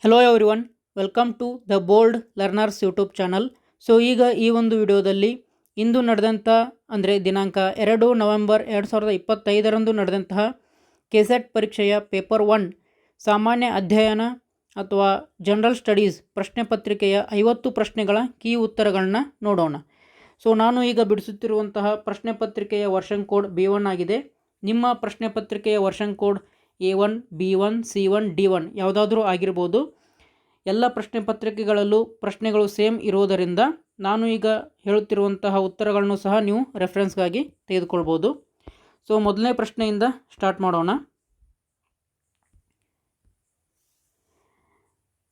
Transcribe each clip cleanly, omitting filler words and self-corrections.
Hello everyone, welcome to the bold learners YouTube channel. So ಈಗ ಈ ಒಂದು ವಿಡಿಯೋದಲ್ಲಿ ಇಂದು ನಡೆದಂಥ ಅಂದರೆ ದಿನಾಂಕ 2 ನವೆಂಬರ್ 2025ರಂದು ನಡೆದಂತಹ ಕೆಸೆಟ್ ಪರೀಕ್ಷೆಯ ಪೇಪರ್ 1 ಸಾಮಾನ್ಯ ಅಧ್ಯಯನ ಅಥವಾ ಜನರಲ್ ಸ್ಟಡೀಸ್ ಪ್ರಶ್ನೆ ಪತ್ರಿಕೆಯ 50 ಪ್ರಶ್ನೆಗಳ ಕೀ ಉತ್ತರಗಳನ್ನ ನೋಡೋಣ. ಸೊ ನಾನು ಈಗ ಬಿಡಿಸುತ್ತಿರುವಂತಹ ಪ್ರಶ್ನೆ ಪತ್ರಿಕೆಯ ವರ್ಷನ್ ಕೋಡ್ B1 ಆಗಿದೆ. ನಿಮ್ಮ ಪ್ರಶ್ನೆ ಪತ್ರಿಕೆಯ version code A1, B1, C1, D1 ಯಾವುದಾದ್ರೂ ಆಗಿರ್ಬೋದು. ಎಲ್ಲ ಪ್ರಶ್ನೆ ಪತ್ರಿಕೆಗಳಲ್ಲೂ ಪ್ರಶ್ನೆಗಳು ಸೇಮ್ ಇರೋದರಿಂದ ನಾನು ಈಗ ಹೇಳುತ್ತಿರುವಂತಹ ಉತ್ತರಗಳನ್ನು ಸಹ ನೀವು ರೆಫರೆನ್ಸ್ಗಾಗಿ ತೆಗೆದುಕೊಳ್ಬೋದು. ಸೊ ಮೊದಲನೇ ಪ್ರಶ್ನೆಯಿಂದ ಸ್ಟಾರ್ಟ್ ಮಾಡೋಣ.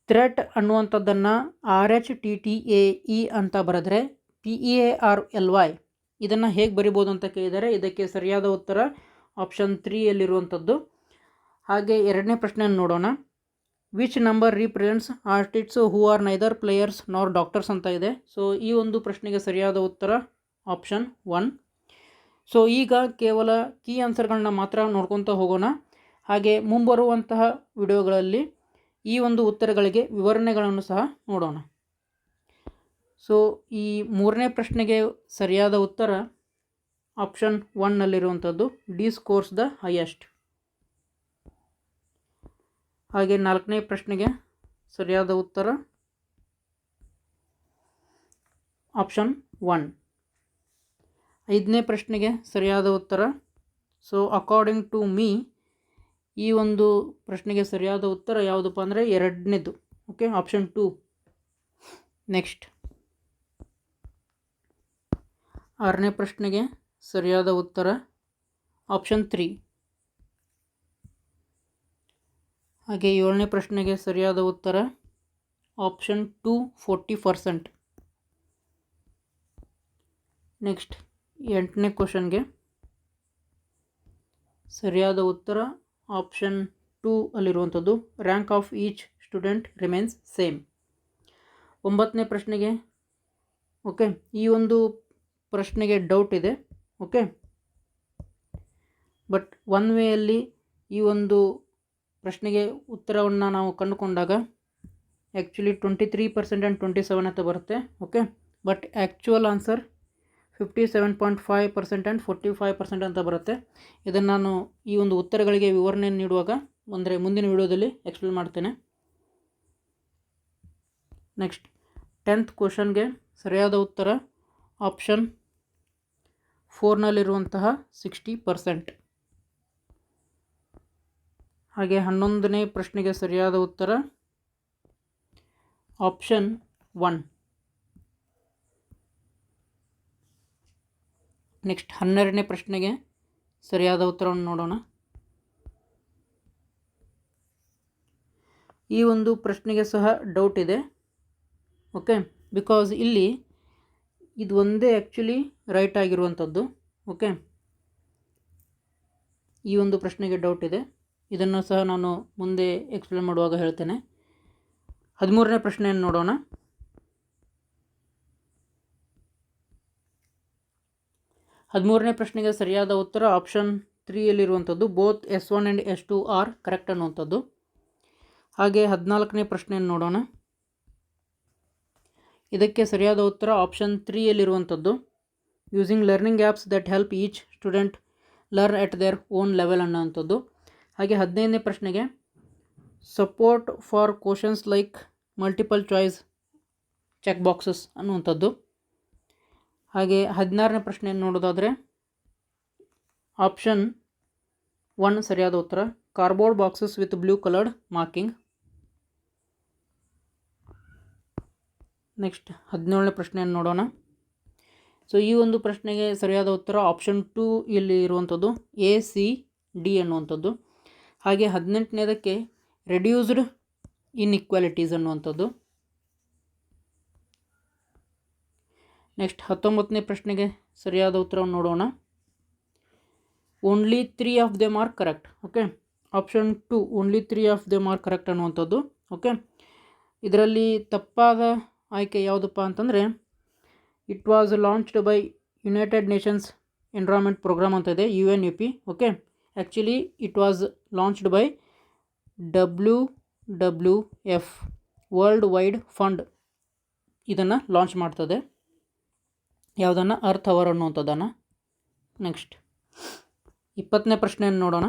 ಥ್ರೆಟ್ ಅನ್ನುವಂಥದ್ದನ್ನು RHTTAE ಅಂತ ಬರೆದ್ರೆ PEARLY ಇದನ್ನು ಹೇಗೆ ಬರಿಬೋದು ಅಂತ ಕೇಳಿದರೆ ಇದಕ್ಕೆ ಸರಿಯಾದ ಉತ್ತರ ಆಪ್ಷನ್ 3ಯಲ್ಲಿರುವಂಥದ್ದು. ಹಾಗೆ ಎರಡನೇ ಪ್ರಶ್ನೆಯನ್ನು ನೋಡೋಣ. Which number represents artists who are neither players ನಾರ್ ಡಾಕ್ಟರ್ಸ್ ಅಂತ ಇದೆ. ಸೊ ಈ ಒಂದು ಪ್ರಶ್ನೆಗೆ ಸರಿಯಾದ ಉತ್ತರ ಆಪ್ಷನ್ 1. ಸೊ ಈಗ ಕೇವಲ ಕೀ ಆನ್ಸರ್ಗಳನ್ನ ಮಾತ್ರ ನೋಡ್ಕೊತ ಹೋಗೋಣ. ಹಾಗೆ ಮುಂಬರುವಂತಹ ವಿಡಿಯೋಗಳಲ್ಲಿ ಈ ಒಂದು ಉತ್ತರಗಳಿಗೆ ವಿವರಣೆಗಳನ್ನು ಸಹ ನೋಡೋಣ. ಸೊ ಈ ಮೂರನೇ ಪ್ರಶ್ನೆಗೆ ಸರಿಯಾದ ಉತ್ತರ ಆಪ್ಷನ್ 1ನಲ್ಲಿರುವಂಥದ್ದು ಡಿ ಸ್ಕೋರ್ಸ್ ದ ಹೈಯೆಸ್ಟ್. ಹಾಗೆ ನಾಲ್ಕನೇ ಪ್ರಶ್ನೆಗೆ ಸರಿಯಾದ ಉತ್ತರ ಆಪ್ಷನ್ 1. ಐದನೇ ಪ್ರಶ್ನೆಗೆ ಸರಿಯಾದ ಉತ್ತರ ಸೊ ಅಕಾರ್ಡಿಂಗ್ ಟು ಮೀ ಈ ಒಂದು ಪ್ರಶ್ನೆಗೆ ಸರಿಯಾದ ಉತ್ತರ ಯಾವುದಪ್ಪ ಅಂದರೆ ಎರಡನೇದು. Okay, option 2. ನೆಕ್ಸ್ಟ್ ಆರನೇ ಪ್ರಶ್ನೆಗೆ ಸರಿಯಾದ ಉತ್ತರ ಆಪ್ಷನ್ 3. ಹಾಗೆ ಏಳನೇ ಪ್ರಶ್ನೆಗೆ ಸರಿಯಾದ ಉತ್ತರ ಆಪ್ಷನ್ 2 40%. ನೆಕ್ಸ್ಟ್ ಎಂಟನೇ ಕ್ವಶನ್ಗೆ ಸರಿಯಾದ ಉತ್ತರ ಆಪ್ಷನ್ 2 ಅಲ್ಲಿರುವಂಥದ್ದು rank of each student remains same. ಒಂಬತ್ತನೇ ಪ್ರಶ್ನೆಗೆ ಓಕೆ ಈ ಒಂದು ಪ್ರಶ್ನೆಗೆ ಡೌಟ್ ಇದೆ. ಓಕೆ, ಬಟ್ ಒನ್ ವೇಯಲ್ಲಿ ಈ ಒಂದು ಪ್ರಶ್ನೆಗೆ ಉತ್ತರವನ್ನು ನಾವು ಕಂಡುಕೊಂಡಾಗ ಆ್ಯಕ್ಚುಲಿ 23% ಆ್ಯಂಡ್ 27 ಅಂತ ಬರುತ್ತೆ. Okay, but actual answer 57.5% and 45% ಅಂತ ಬರುತ್ತೆ. ಇದನ್ನು ನಾನು ಈ ಒಂದು ಉತ್ತರಗಳಿಗೆ ವಿವರಣೆ ನೀಡುವಾಗ ಅಂದರೆ ಮುಂದಿನ ವಿಡಿಯೋದಲ್ಲಿ ಎಕ್ಸ್ಪ್ಲೇನ್ ಮಾಡ್ತೇನೆ. ನೆಕ್ಸ್ಟ್ 10th ಕ್ವಶನ್ಗೆ ಸರಿಯಾದ ಉತ್ತರ ಆಪ್ಷನ್ 4ನಲ್ಲಿರುವಂತಹ 60%. ಹಾಗೆ 11ನೇ ಪ್ರಶ್ನೆಗೆ ಸರಿಯಾದ ಉತ್ತರ ಆಪ್ಷನ್ 1. ನೆಕ್ಸ್ಟ್ 12ನೇ ಪ್ರಶ್ನೆಗೆ ಸರಿಯಾದ ಉತ್ತರವನ್ನು ನೋಡೋಣ. ಈ ಒಂದು ಪ್ರಶ್ನೆಗೆ ಸಹ ಡೌಟ್ ಇದೆ. ಓಕೆ, ಬಿಕಾಸ್ ಇಲ್ಲಿ ಇದು ಒಂದೇ ಆ್ಯಕ್ಚುಲಿ ರೈಟ್ ಆಗಿರುವಂಥದ್ದು. ಓಕೆ, ಈ ಒಂದು ಪ್ರಶ್ನೆಗೆ ಡೌಟ್ ಇದೆ. ಇದನ್ನು ಸಹ ನಾನು ಮುಂದೆ ಎಕ್ಸ್ಪ್ಲೇನ್ ಮಾಡುವಾಗ ಹೇಳ್ತೇನೆ. 13ನೇ ಪ್ರಶ್ನೆಯನ್ನು ನೋಡೋಣ. 13ನೇ ಪ್ರಶ್ನೆಗೆ ಸರಿಯಾದ ಉತ್ತರ ಆಪ್ಷನ್ 3ಯಲ್ಲಿರುವಂಥದ್ದು both S1 and S2 are correct ಅನ್ನುವಂಥದ್ದು. ಹಾಗೆ 14ನೇ ಪ್ರಶ್ನೆಯನ್ನು ನೋಡೋಣ. ಇದಕ್ಕೆ ಸರಿಯಾದ ಉತ್ತರ ಆಪ್ಷನ್ 3ಯಲ್ಲಿರುವಂಥದ್ದು using learning apps that help each student learn at their own level ಅನ್ನೋವಂಥದ್ದು. ಹಾಗೆ 15ನೇ ಪ್ರಶ್ನೆಗೆ support for questions like multiple choice check boxes ಅನ್ನುವಂಥದ್ದು. ಹಾಗೆ 16ನೇ ಪ್ರಶ್ನೆಯನ್ನು ನೋಡೋದಾದರೆ ಆಪ್ಷನ್ 1 ಸರಿಯಾದ ಉತ್ತರ cardboard boxes with blue coloured marking. Next 17ನೇ ಪ್ರಶ್ನೆಯನ್ನು ನೋಡೋಣ. ಸೊ ಈ ಒಂದು ಪ್ರಶ್ನೆಗೆ ಸರಿಯಾದ ಉತ್ತರ ಆಪ್ಷನ್ 2 ಇಲ್ಲಿ ಇರುವಂಥದ್ದು ACD ಅನ್ನುವಂಥದ್ದು. ಹಾಗೆ 18ನೇದಕ್ಕೆ ರೆಡ್ಯೂಸ್ಡ್ ಇನ್ಇಕ್ವಾಲಿಟೀಸ್ ಅನ್ನುವಂಥದ್ದು. ನೆಕ್ಸ್ಟ್ 19ನೇ ಪ್ರಶ್ನೆಗೆ ಸರಿಯಾದ ಉತ್ತರವನ್ನು ನೋಡೋಣ. Only 3 of them are correct. Okay, option 2 only 3 of them are correct ಅನ್ನುವಂಥದ್ದು. ಓಕೆ, ಇದರಲ್ಲಿ ತಪ್ಪಾದ ಆಯ್ಕೆ ಯಾವುದಪ್ಪ ಅಂತಂದರೆ it was launched by United Nations environment programme ಅಂತ ಇದೆ UNEP. Okay, actually it was launched by WWF world wide fund ಇದನ್ನು launch ಮಾಡ್ತದೆ. ಯಾವುದನ್ನು? ಅರ್ತ್ ಅವರ್ ಅನ್ನುವಂಥದ್ದನ್ನು. ನೆಕ್ಸ್ಟ್ 20ನೇ ಪ್ರಶ್ನೆಯನ್ನು ನೋಡೋಣ.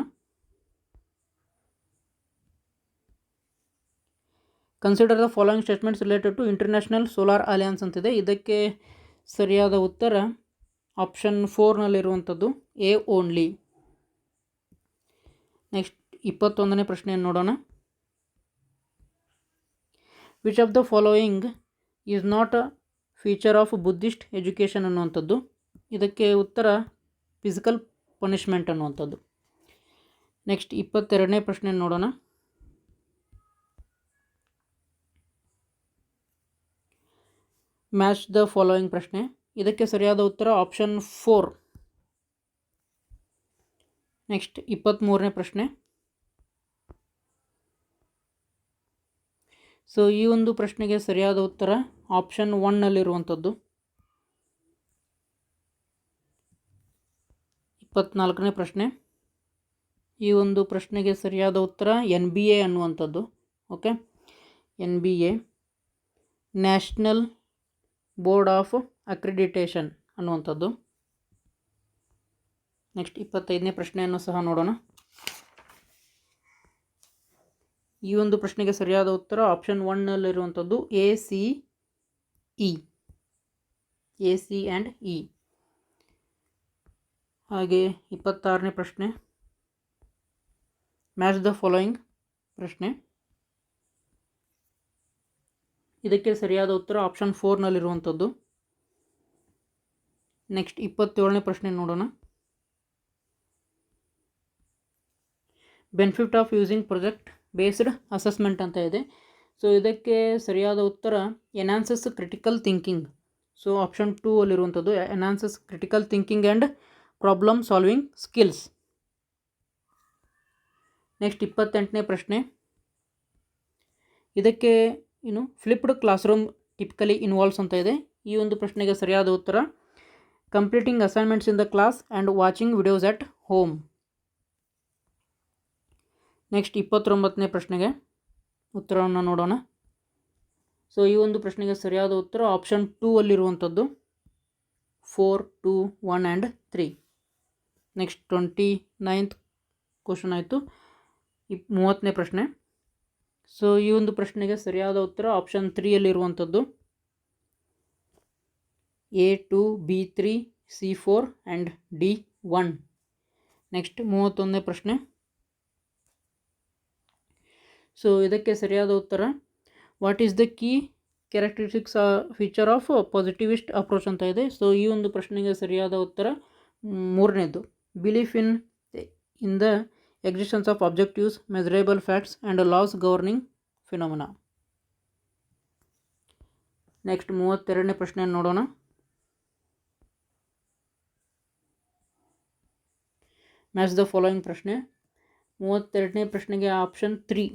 Consider the following statements related to international solar alliance ಅಂತಿದೆ. ಇದಕ್ಕೆ ಸರಿಯಾದ ಉತ್ತರ ಆಪ್ಷನ್ 4ನಲ್ಲಿರುವಂಥದ್ದು ಎ ಓನ್ಲಿ. ನೆಕ್ಸ್ಟ್ 21ನೇ ಪ್ರಶ್ನೆಯನ್ನು ನೋಡೋಣ. Which of the following is not a feature of Buddhist education ಅನ್ನುವಂಥದ್ದು. ಇದಕ್ಕೆ ಉತ್ತರ ಫಿಸಿಕಲ್ ಪನಿಷ್ಮೆಂಟ್ ಅನ್ನುವಂಥದ್ದು. ನೆಕ್ಸ್ಟ್ 22ನೇ ಪ್ರಶ್ನೆಯನ್ನು ನೋಡೋಣ. ಮ್ಯಾಚ್ ದ ಫಾಲೋಯಿಂಗ್ ಪ್ರಶ್ನೆ. ಇದಕ್ಕೆ ಸರಿಯಾದ ಉತ್ತರ ಆಪ್ಷನ್ 4. ನೆಕ್ಸ್ಟ್ 23ನೇ ಪ್ರಶ್ನೆ. ಸೊ ಈ ಒಂದು ಪ್ರಶ್ನೆಗೆ ಸರಿಯಾದ ಉತ್ತರ ಆಪ್ಷನ್ 1ನಲ್ಲಿರುವಂಥದ್ದು. 24ನೇ ಪ್ರಶ್ನೆ. ಈ ಒಂದು ಪ್ರಶ್ನೆಗೆ ಸರಿಯಾದ ಉತ್ತರ NBA ಅನ್ನುವಂಥದ್ದು. Okay, NBA national board of accreditation ಅನ್ನುವಂಥದ್ದು. ನೆಕ್ಸ್ಟ್ 25ನೇ ಪ್ರಶ್ನೆಯನ್ನು ಸಹ ನೋಡೋಣ. ಈ ಒಂದು ಪ್ರಶ್ನೆಗೆ ಸರಿಯಾದ ಉತ್ತರ ಆಪ್ಷನ್ 1ನಲ್ಲಿರುವಂಥದ್ದು ACE. AC and E. ಹಾಗೆ 26ನೇ ಪ್ರಶ್ನೆ. ಮ್ಯಾಚ್ ದ ಫಾಲೋಯಿಂಗ್ ಪ್ರಶ್ನೆ. ಇದಕ್ಕೆ ಸರಿಯಾದ ಉತ್ತರ ಆಪ್ಷನ್ 4ನಲ್ಲಿರುವಂಥದ್ದು. ನೆಕ್ಸ್ಟ್ 27ನೇ ಪ್ರಶ್ನೆ ನೋಡೋಣ. Benefit of using project based assessment ಅಂತ ಇದೆ. ಸೊ ಇದಕ್ಕೆ ಸರಿಯಾದ ಉತ್ತರ enhances critical thinking. So option 2ಅಲ್ಲಿರುವಂಥದ್ದು enhances critical thinking and problem solving skills. Next 28ನೇ ಪ್ರಶ್ನೆ. ಇದಕ್ಕೆ flipped classroom typically involves ಅಂತ ಇದೆ. ಈ ಒಂದು ಪ್ರಶ್ನೆಗೆ ಸರಿಯಾದ ಉತ್ತರ completing assignments in the class and watching videos at home. Next 29ನೇ ಪ್ರಶ್ನೆಗೆ ಉತ್ತರವನ್ನು ನೋಡೋಣ. ಸೊ ಈ ಒಂದು ಪ್ರಶ್ನೆಗೆ ಸರಿಯಾದ ಉತ್ತರ ಆಪ್ಷನ್ 2ಅಲ್ಲಿರುವಂಥದ್ದು 4, 2, 1 ಆ್ಯಂಡ್ 3. ನೆಕ್ಸ್ಟ್ 29th ಕ್ವಶನ್ ಆಯಿತು. 30ನೇ ಪ್ರಶ್ನೆ. ಸೊ ಈ ಒಂದು ಪ್ರಶ್ನೆಗೆ ಸರಿಯಾದ ಉತ್ತರ ಆಪ್ಷನ್ 3ಅಲ್ಲಿರುವಂಥದ್ದು A2, B3, C4 and D1. Next 31ನೇ ಪ್ರಶ್ನೆ. ಸೊ ಇದಕ್ಕೆ ಸರಿಯಾದ ಉತ್ತರ what is the key characteristics feature of positivist approach ಅಂತ ಇದೆ. ಸೊ ಈ ಒಂದು ಪ್ರಶ್ನೆಗೆ ಸರಿಯಾದ ಉತ್ತರ 3ನೇದು belief in the existence of objectives, measurable facts and laws governing phenomena. Next 32ನೇ ಪ್ರಶ್ನೆಯನ್ನು ನೋಡೋಣ. ಮ್ಯಾಚ್ ದ ಫಾಲೋಯಿಂಗ್ ಪ್ರಶ್ನೆ. 32ನೇ ಪ್ರಶ್ನೆಗೆ option 3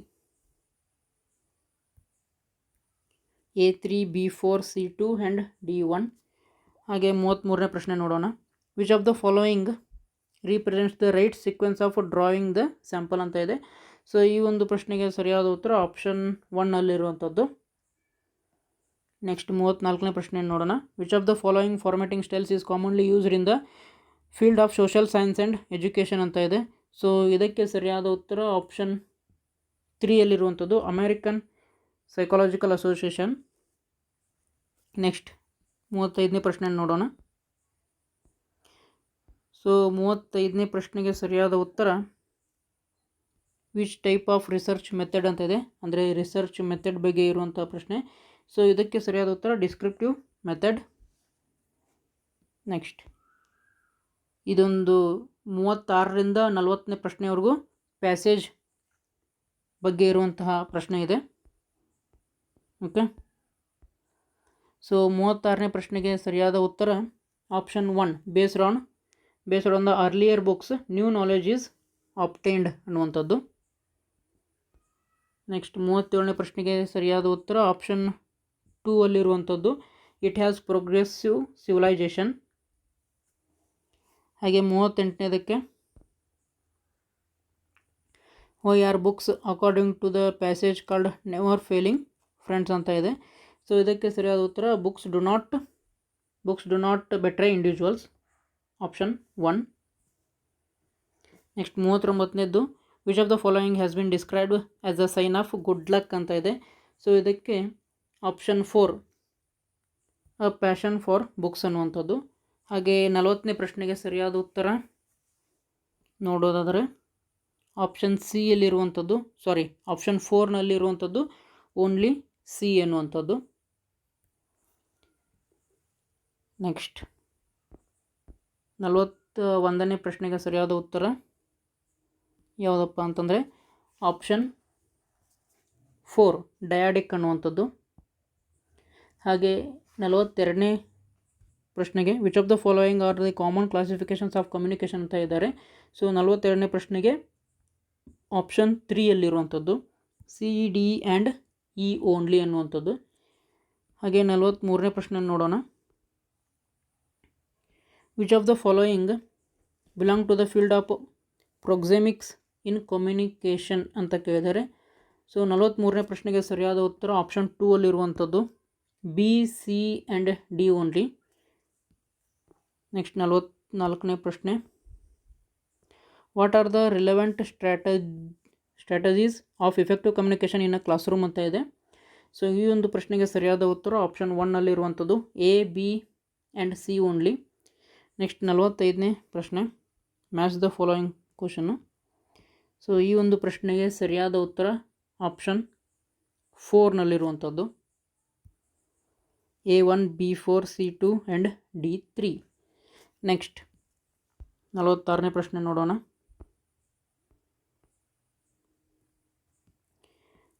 A3, B4, C2 and D1. ಹಾಗೆ 33ನೇ ಪ್ರಶ್ನೆ ನೋಡೋಣ. Which of the following represents the right sequence of drawing the sample ಅಂತ ಇದೆ. ಸೊ ಈ ಒಂದು ಪ್ರಶ್ನೆಗೆ ಸರಿಯಾದ ಉತ್ತರ ಆಪ್ಷನ್ 1ನಲ್ಲಿರುವಂಥದ್ದು. ನೆಕ್ಸ್ಟ್ 34ನೇ ಪ್ರಶ್ನೆಯನ್ನು ನೋಡೋಣ. Which of the following formatting styles is commonly used in the field of social science and education ಅಂತ ಇದೆ. ಸೊ ಇದಕ್ಕೆ ಸರಿಯಾದ ಉತ್ತರ ಆಪ್ಷನ್ 3ಅಲ್ಲಿರುವಂಥದ್ದು ಅಮೇರಿಕನ್ ಸೈಕಾಲಜಿಕಲ್ ಅಸೋಸಿಯೇಷನ್. ನೆಕ್ಸ್ಟ್ 35ನೇ ಪ್ರಶ್ನೆಯನ್ನು ನೋಡೋಣ. ಸೊ 35ನೇ ಪ್ರಶ್ನೆಗೆ ಸರಿಯಾದ ಉತ್ತರ which type of research method ಅಂತ ಇದೆ, ಅಂದರೆ ರಿಸರ್ಚ್ ಮೆಥಡ್ ಬಗ್ಗೆ ಇರುವಂಥ ಪ್ರಶ್ನೆ. ಸೊ ಇದಕ್ಕೆ ಸರಿಯಾದ ಉತ್ತರ ಡಿಸ್ಕ್ರಿಪ್ಟಿವ್ ಮೆಥಡ್. ನೆಕ್ಸ್ಟ್ ಇದೊಂದು 36ರಿಂದ 40ನೇ ಪ್ರಶ್ನೆವರೆಗೂ ಪ್ಯಾಸೇಜ್ ಬಗ್ಗೆ ಇರುವಂತಹ ಪ್ರಶ್ನೆ ಇದೆ. ಓಕೆ, ಸೊ 36ನೇ ಪ್ರಶ್ನೆಗೆ ಸರಿಯಾದ ಉತ್ತರ option 1 based on the earlier books new knowledge is obtained ಅನ್ನುವಂಥದ್ದು. ನೆಕ್ಸ್ಟ್ 37ನೇ ಪ್ರಶ್ನೆಗೆ ಸರಿಯಾದ ಉತ್ತರ ಆಪ್ಷನ್ 2ಅಲ್ಲಿರುವಂಥದ್ದು ಇಟ್ ಹ್ಯಾಸ್ ಪ್ರೋಗ್ರೆಸಿವ್ ಸಿವಿಲೈಜೇಷನ್. ಹಾಗೆ 38ನೇದಕ್ಕೆ why are books according to the passage called never failing friends ಅಂತ ಇದೆ. ಸೊ ಇದಕ್ಕೆ ಸರಿಯಾದ ಉತ್ತರ books do not betray individuals, option 1. Next 39ನೇದು, which of the following has been described as a sign of good luck ಅಂತ ಇದೆ. So ಇದಕ್ಕೆ option 4 a passion for books ಅನ್ನುವಂಥದ್ದು. ಹಾಗೆ 40ನೇ ಪ್ರಶ್ನೆಗೆ ಸರಿಯಾದ ಉತ್ತರ ನೋಡೋದಾದರೆ ಆಪ್ಷನ್ ಆಪ್ಷನ್ 4ನಲ್ಲಿರುವಂಥದ್ದು ಓನ್ಲಿ ಸಿ ಎನ್ನುವಂಥದ್ದು. ನೆಕ್ಸ್ಟ್ 41ನೇ ಪ್ರಶ್ನೆಗೆ ಸರಿಯಾದ ಉತ್ತರ ಯಾವುದಪ್ಪ ಅಂತಂದರೆ ಆಪ್ಷನ್ 4 ಡಯಾಡಿಕ್ ಅನ್ನುವಂಥದ್ದು. ಹಾಗೆ 42ನೇ ಪ್ರಶ್ನೆಗೆ which of the following are the common classifications of communication ಅಂತ ಇದ್ದಾರೆ. ಸೊ 42ನೇ ಪ್ರಶ್ನೆಗೆ ಆಪ್ಷನ್ 3ಯಲ್ಲಿರುವಂಥದ್ದು CED ಆ್ಯಂಡ್ E ಓನ್ಲಿ ಅನ್ನುವಂಥದ್ದು. ಹಾಗೆ 43ನೇ ಪ್ರಶ್ನೆ ನೋಡೋಣ. Which of the following belong to the field of proxemics in communication ಅಂತ ಕೇಳಿದ್ದಾರೆ. ಸೊ 43ನೇ ಪ್ರಶ್ನೆಗೆ ಸರಿಯಾದ ಉತ್ತರ ಆಪ್ಷನ್ 2ಅಲ್ಲಿರುವಂಥದ್ದು B, C and D only. Next 44ನೇ ಪ್ರಶ್ನೆ, what are the relevant strategies of effective communication in a class room ಅಂತ ಇದೆ. ಸೊ ಈ ಒಂದು ಪ್ರಶ್ನೆಗೆ ಸರಿಯಾದ ಉತ್ತರ ಆಪ್ಷನ್ 1ಅಲ್ಲಿರುವಂಥದ್ದು A, B and C only. Next 45ನೇ ಪ್ರಶ್ನೆ, ಮ್ಯಾಚ್ ದ ಫಾಲೋಯಿಂಗ್ ಕ್ವಶನ್ನು. ಸೊ ಈ ಒಂದು ಪ್ರಶ್ನೆಗೆ ಸರಿಯಾದ ಉತ್ತರ ಆಪ್ಷನ್ 4ನಲ್ಲಿರುವಂಥದ್ದು A1, B4, C2 and D3. Next 46ನೇ ಪ್ರಶ್ನೆ ನೋಡೋಣ.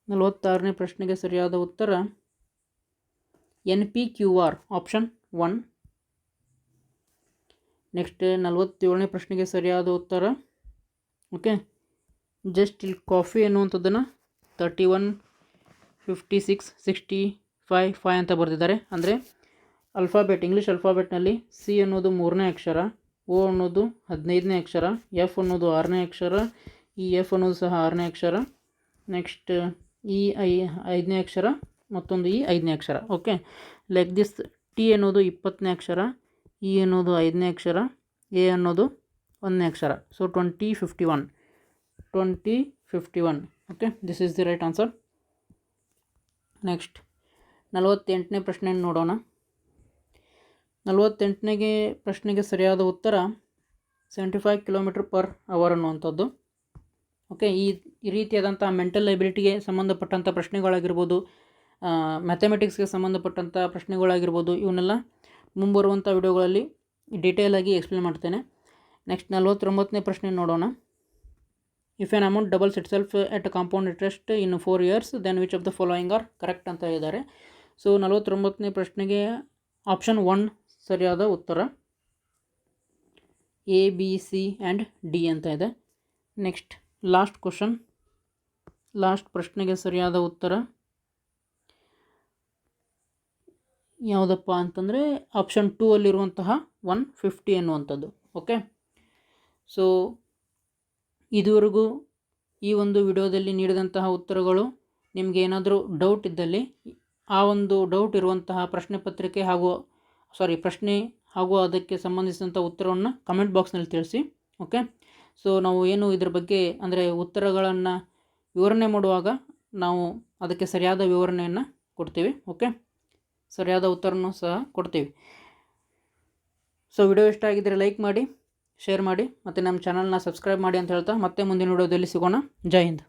46ನೇ ಪ್ರಶ್ನೆಗೆ ಸರಿಯಾದ ಉತ್ತರ NPQR, ಆಪ್ಷನ್ 1. ನೆಕ್ಸ್ಟ್ 47ನೇ ಪ್ರಶ್ನೆಗೆ ಸರಿಯಾದ ಉತ್ತರ ಜಸ್ಟ್ ಇಲ್ಲಿ ಕಾಫಿ ಅನ್ನುವಂಥದ್ದನ್ನು 31, 56, 65, 5 ಅಂತ ಬರೆದಿದ್ದಾರೆ. ಅಂದರೆ ಇಂಗ್ಲೀಷ್ ಅಲ್ಫಾಬೆಟ್ನಲ್ಲಿ C ಅನ್ನೋದು 3ನೇ ಅಕ್ಷರ, O ಅನ್ನೋದು 15ನೇ ಅಕ್ಷರ, F ಅನ್ನೋದು 6ನೇ ಅಕ್ಷರ, ಈ F ಅನ್ನೋದು ಸಹ 6ನೇ ಅಕ್ಷರ, ನೆಕ್ಸ್ಟ್ E 5ನೇ ಅಕ್ಷರ, ಮತ್ತೊಂದು E 5ನೇ ಅಕ್ಷರ. Okay, like this. T ಅನ್ನೋದು 20ನೇ ಅಕ್ಷರ, E ಅನ್ನೋದು 5ನೇ ಅಕ್ಷರ, A ಅನ್ನೋದು 1ನೇ ಅಕ್ಷರ. So 2051. Okay, this is the right answer. Next 48ನೇ ಪ್ರಶ್ನೆ ನೋಡೋಣ. 48ನೇ ಪ್ರಶ್ನೆಗೆ ಸರಿಯಾದ ಉತ್ತರ 75 km/h ಅನ್ನುವಂಥದ್ದು. ಓಕೆ, ಈ ರೀತಿಯಾದಂಥ ಮೆಂಟಲ್ ಎಬಿಲಿಟಿಗೆ ಸಂಬಂಧಪಟ್ಟಂಥ ಪ್ರಶ್ನೆಗಳಾಗಿರ್ಬೋದು, ಮ್ಯಾಥಮೆಟಿಕ್ಸ್ಗೆ ಸಂಬಂಧಪಟ್ಟಂಥ ಪ್ರಶ್ನೆಗಳಾಗಿರ್ಬೋದು, ಇವನ್ನೆಲ್ಲ ಮುಂಬರುವಂಥ ವಿಡಿಯೋಗಳಲ್ಲಿ ಡೀಟೇಲಾಗಿ ಎಕ್ಸ್ಪ್ಲೇನ್ ಮಾಡ್ತೇನೆ. ನೆಕ್ಸ್ಟ್ 49ನೇ ಪ್ರಶ್ನೆ ನೋಡೋಣ. If an amount doubles itself at compound interest in 4 years, then which of the following are correct ಅಂತ ಇದ್ದಾರೆ. ಸೊ 49ನೇ ಪ್ರಶ್ನೆಗೆ ಆಪ್ಷನ್ 1 ಸರಿಯಾದ ಉತ್ತರ, A, B, C and D ಅಂತ ಇದೆ. ನೆಕ್ಸ್ಟ್ ಲಾಸ್ಟ್ ಪ್ರಶ್ನೆಗೆ ಸರಿಯಾದ ಉತ್ತರ ಯಾವುದಪ್ಪ ಅಂತಂದರೆ ಆಪ್ಷನ್ 2ಅಲ್ಲಿರುವಂತಹ 150 ಅನ್ನುವಂಥದ್ದು. ಓಕೆ, ಸೊ ಇದುವರೆಗೂ ಈ ಒಂದು ವಿಡಿಯೋದಲ್ಲಿ ನೀಡಿದಂತಹ ಉತ್ತರಗಳು ನಿಮಗೆ ಏನಾದರೂ ಡೌಟ್ ಇದ್ದಲ್ಲಿ ಆ ಒಂದು ಡೌಟ್ ಇರುವಂತಹ ಪ್ರಶ್ನೆ ಹಾಗೂ ಅದಕ್ಕೆ ಸಂಬಂಧಿಸಿದಂಥ ಉತ್ತರವನ್ನು ಕಮೆಂಟ್ ಬಾಕ್ಸ್ನಲ್ಲಿ ತಿಳಿಸಿ. ಓಕೆ, ಸೊ ನಾವು ಏನು ಇದ್ರ ಬಗ್ಗೆ ಅಂದರೆ ಉತ್ತರಗಳನ್ನು ವಿವರಣೆ ಮಾಡುವಾಗ ನಾವು ಅದಕ್ಕೆ ಸರಿಯಾದ ವಿವರಣೆಯನ್ನು ಕೊಡ್ತೀವಿ. ಓಕೆ, ಸರಿಯಾದ ಉತ್ತರನೂ ಸಹ ಕೊಡ್ತೀವಿ. ಸೊ ವಿಡಿಯೋ ಇಷ್ಟ ಆಗಿದ್ದರೆ ಲೈಕ್ ಮಾಡಿ, ಶೇರ್ ಮಾಡಿ, ಮತ್ತು ನಮ್ಮ ಚಾನಲ್ನ ಸಬ್ಸ್ಕ್ರೈಬ್ ಮಾಡಿ ಅಂತ ಹೇಳ್ತಾ ಮತ್ತೆ ಮುಂದಿನ ವಿಡಿಯೋದಲ್ಲಿ ಸಿಗೋಣ. ಜೈ ಹಿಂದ್.